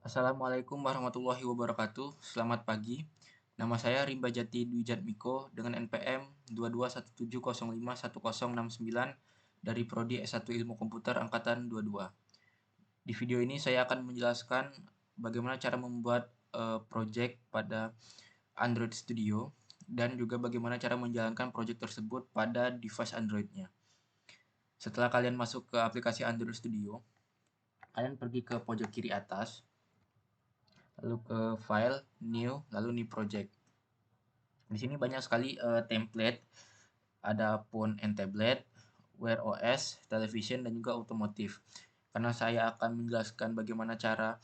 Assalamualaikum warahmatullahi wabarakatuh. Selamat pagi. Nama saya Rimba Jati Dwijatmiko dengan NPM 2217051069 dari Prodi S1 Ilmu Komputer Angkatan 22. Di video ini saya akan menjelaskan bagaimana cara membuat project pada Android Studio dan juga bagaimana cara menjalankan project tersebut pada device Android-nya. Setelah kalian masuk ke aplikasi Android Studio, kalian pergi ke pojok kiri atas, lalu ke file, new, lalu new project. Di sini banyak sekali template, ada phone and tablet, Wear OS, television, dan juga otomotif. Karena saya akan menjelaskan bagaimana cara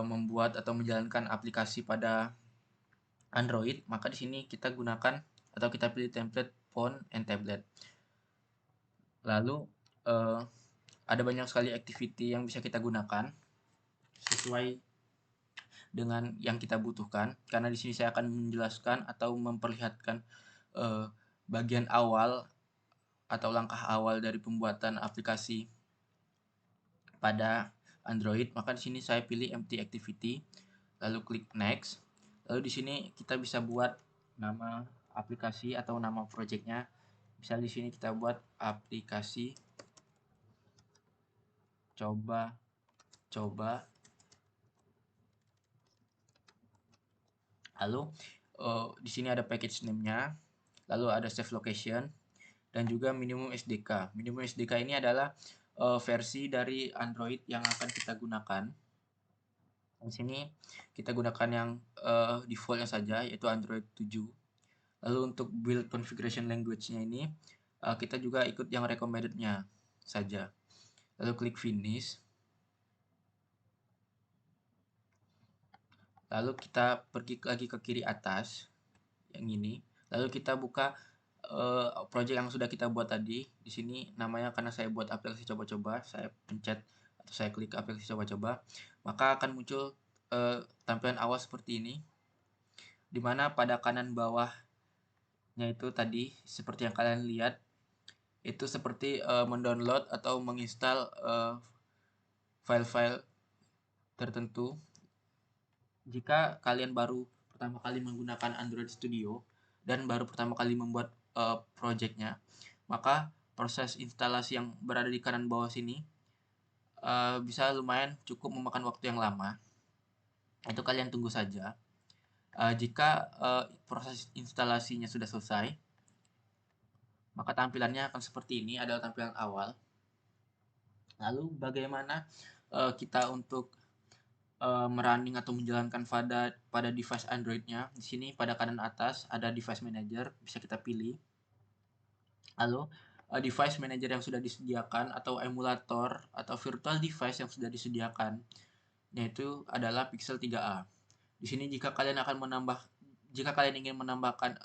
membuat atau menjalankan aplikasi pada Android, maka di sini kita gunakan atau kita pilih template phone and tablet. Lalu ada banyak sekali activity yang bisa kita gunakan sesuai dengan yang kita butuhkan, karena di sini saya akan menjelaskan atau memperlihatkan bagian awal atau langkah awal dari pembuatan aplikasi pada Android. Maka di sini saya pilih empty activity, lalu klik next. Lalu di sini kita bisa buat nama aplikasi atau nama projectnya. Misal di sini kita buat aplikasi coba. Lalu di sini ada package name-nya, lalu ada save location, dan juga minimum SDK. Minimum SDK ini adalah versi dari Android yang akan kita gunakan. Di sini kita gunakan yang defaultnya saja, yaitu Android 7. Lalu untuk build configuration language-nya ini, kita juga ikut yang recommended-nya saja. Lalu klik finish. Lalu kita pergi lagi ke kiri atas, yang ini. Lalu kita buka project yang sudah kita buat tadi. Di sini namanya, karena saya buat aplikasi coba-coba, saya pencet atau saya klik aplikasi coba-coba, maka akan muncul tampilan awal seperti ini, di mana pada kanan bawahnya itu tadi seperti yang kalian lihat, itu seperti mendownload atau menginstal file-file tertentu. Jika kalian baru pertama kali menggunakan Android Studio dan baru pertama kali membuat projectnya, maka proses instalasi yang berada di kanan bawah sini bisa lumayan cukup memakan waktu yang lama. Itu kalian tunggu saja. Jika proses instalasinya sudah selesai, maka tampilannya akan seperti ini, adalah tampilan awal. Lalu bagaimana kita untuk merunning atau menjalankan pada device Android-nya. Di sini pada kanan atas ada device manager, bisa kita pilih. Lalu device manager yang sudah disediakan atau emulator atau virtual device yang sudah disediakan, yaitu adalah Pixel 3a. Di sini jika kalian ingin menambahkan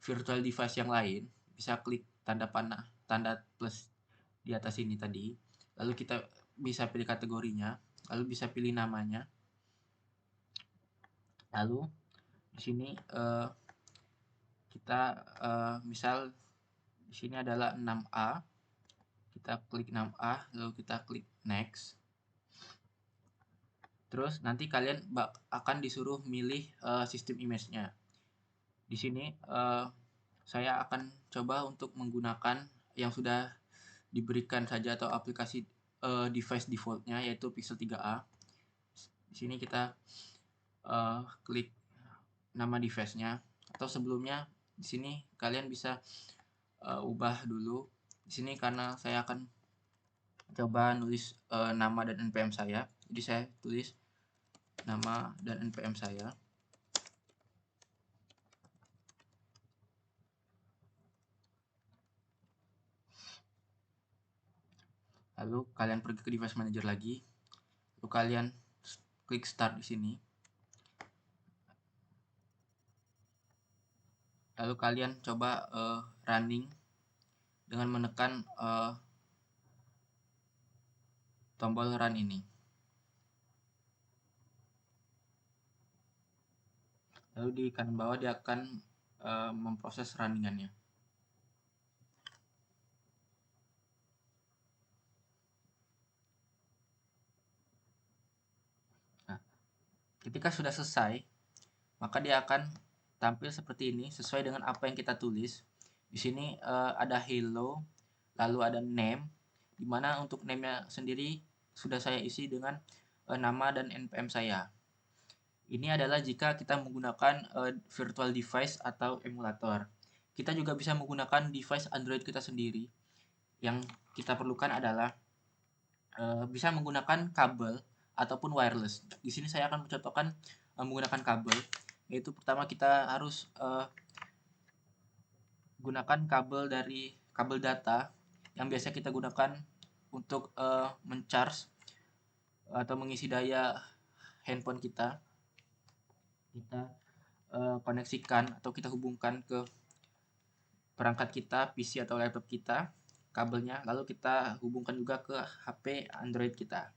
virtual device yang lain, bisa klik tanda panah, tanda plus di atas ini tadi. Lalu kita bisa pilih kategorinya, lalu bisa pilih namanya. Lalu di sini kita misal di sini adalah 6A. Kita klik 6A, lalu kita klik next. Terus nanti kalian akan disuruh milih sistem image-nya. Di sini saya akan coba untuk menggunakan yang sudah diberikan saja atau aplikasi device default-nya, yaitu Pixel 3a. Di sini kita klik nama device-nya, atau sebelumnya di sini kalian bisa ubah dulu. Di sini karena saya akan coba nulis nama dan npm saya, jadi saya tulis nama dan npm saya. Lalu kalian pergi ke device manager lagi, lalu kalian klik start di sini. Lalu kalian coba running dengan menekan tombol run ini. Lalu di kanan bawah dia akan memproses runningannya. Ketika sudah selesai, maka dia akan tampil seperti ini sesuai dengan apa yang kita tulis. Di sini ada hello, lalu ada name, di mana untuk name-nya sendiri sudah saya isi dengan nama dan npm saya. Ini adalah jika kita menggunakan virtual device atau emulator. Kita juga bisa menggunakan device Android kita sendiri. Yang kita perlukan adalah bisa menggunakan kabel ataupun wireless. Di sini saya akan mencontohkan menggunakan kabel. Yaitu pertama kita harus gunakan kabel dari kabel data yang biasa kita gunakan untuk mencharge atau mengisi daya handphone kita. Kita koneksikan atau kita hubungkan ke perangkat kita, PC atau laptop kita, kabelnya, lalu kita hubungkan juga ke HP Android kita.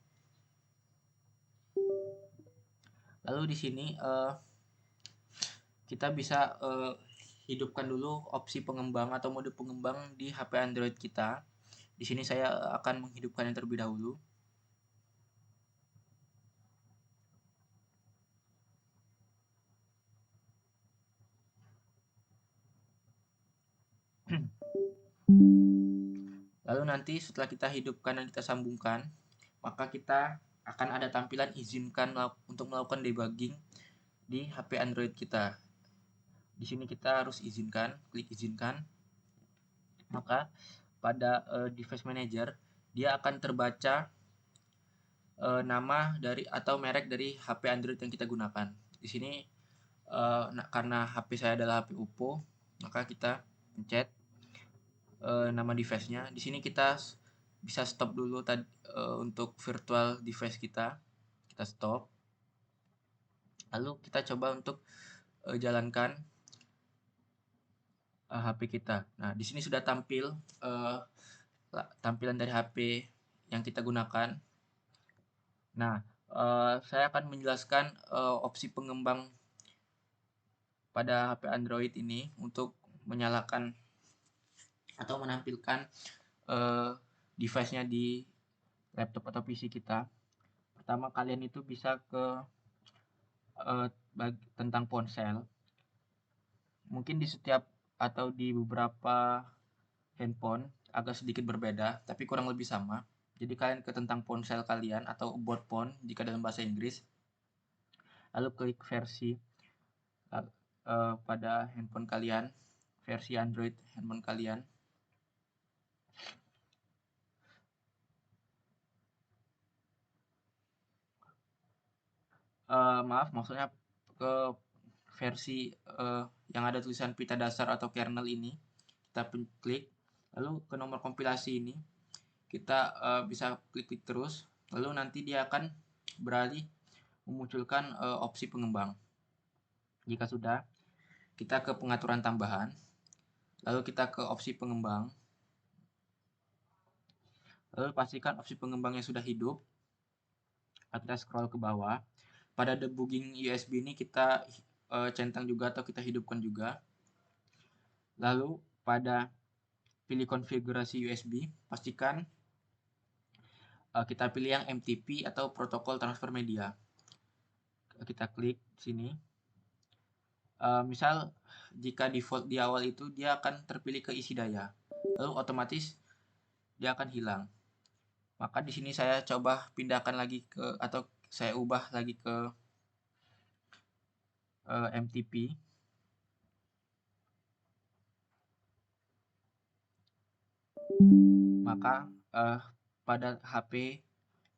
Lalu di sini kita bisa hidupkan dulu opsi pengembang atau mode pengembang di HP Android kita. Di sini saya akan menghidupkan yang terlebih dahulu. Lalu nanti setelah kita hidupkan dan kita sambungkan, maka kita akan ada tampilan izinkan untuk melakukan debugging di HP Android kita. Di sini kita harus izinkan, klik izinkan. Maka pada device manager dia akan terbaca nama dari atau merek dari HP Android yang kita gunakan. Di sini karena HP saya adalah HP Oppo, maka kita pencet nama device-nya. Di sini kita bisa stop dulu untuk virtual device kita. Kita stop. Lalu kita coba untuk jalankan HP kita. Nah, di sini sudah tampil tampilan dari HP yang kita gunakan. Nah, saya akan menjelaskan opsi pengembang pada HP Android ini untuk menyalakan atau menampilkan device-nya di laptop atau PC kita. Pertama, kalian itu bisa ke tentang ponsel. Mungkin di setiap atau di beberapa handphone agak sedikit berbeda, tapi kurang lebih sama. Jadi kalian ke tentang ponsel kalian atau about phone jika dalam bahasa Inggris. Lalu klik versi pada handphone kalian, versi Android handphone kalian. Maaf, maksudnya ke versi yang ada tulisan pita dasar atau kernel ini. Kita klik, lalu ke nomor kompilasi ini kita bisa klik terus, lalu nanti dia akan beralih memunculkan opsi pengembang. Jika sudah, kita ke pengaturan tambahan, lalu kita ke opsi pengembang, lalu pastikan opsi pengembangnya sudah hidup. Kita scroll ke bawah. Pada debugging USB ini kita centang juga atau kita hidupkan juga. Lalu pada pilih konfigurasi USB, pastikan kita pilih yang MTP atau protokol transfer media. Kita klik sini. Misal jika default di awal itu dia akan terpilih ke isi daya, lalu otomatis dia akan hilang. Maka di sini saya coba pindahkan lagi ke atau saya ubah lagi ke MTP. Maka pada HP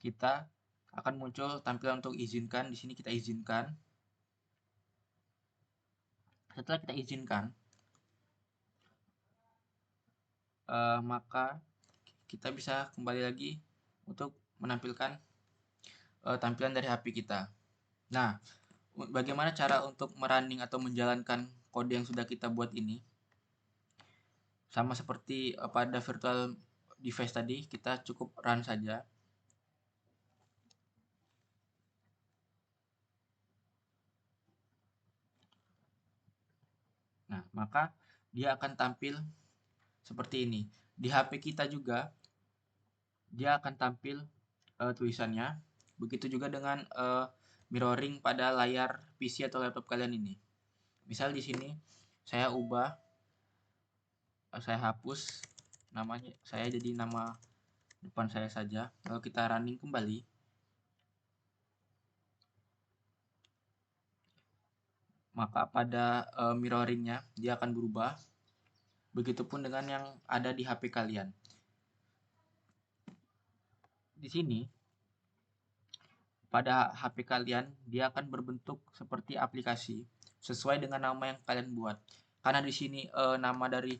kita akan muncul tampilan untuk izinkan. Di sini kita izinkan. Setelah kita izinkan, maka kita bisa kembali lagi untuk menampilkan tampilan dari HP kita. Nah, bagaimana cara untuk merunning atau menjalankan kode yang sudah kita buat ini? Sama seperti pada virtual device tadi, kita cukup run saja. Nah, maka dia akan tampil seperti ini. Di HP kita juga, dia akan tampil tulisannya. Begitu juga dengan mirroring pada layar PC atau laptop kalian ini. Misal di sini saya ubah, saya hapus namanya, saya jadi nama depan saya saja. Lalu kita running kembali. Maka pada mirroringnya dia akan berubah. Begitupun dengan yang ada di HP kalian. Di sini pada HP kalian dia akan berbentuk seperti aplikasi sesuai dengan nama yang kalian buat. Karena di sini nama dari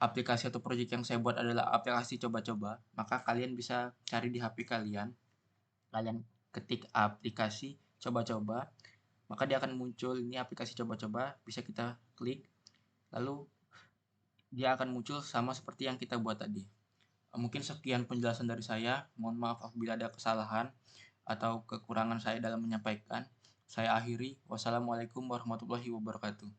aplikasi atau project yang saya buat adalah aplikasi coba-coba, maka kalian bisa cari di HP kalian. Kalian ketik aplikasi coba-coba, maka dia akan muncul ini aplikasi coba-coba, bisa kita klik, lalu dia akan muncul sama seperti yang kita buat tadi. Mungkin sekian penjelasan dari saya. Mohon maaf apabila ada kesalahan atau kekurangan saya dalam menyampaikan. Saya akhiri. Wassalamualaikum warahmatullahi wabarakatuh.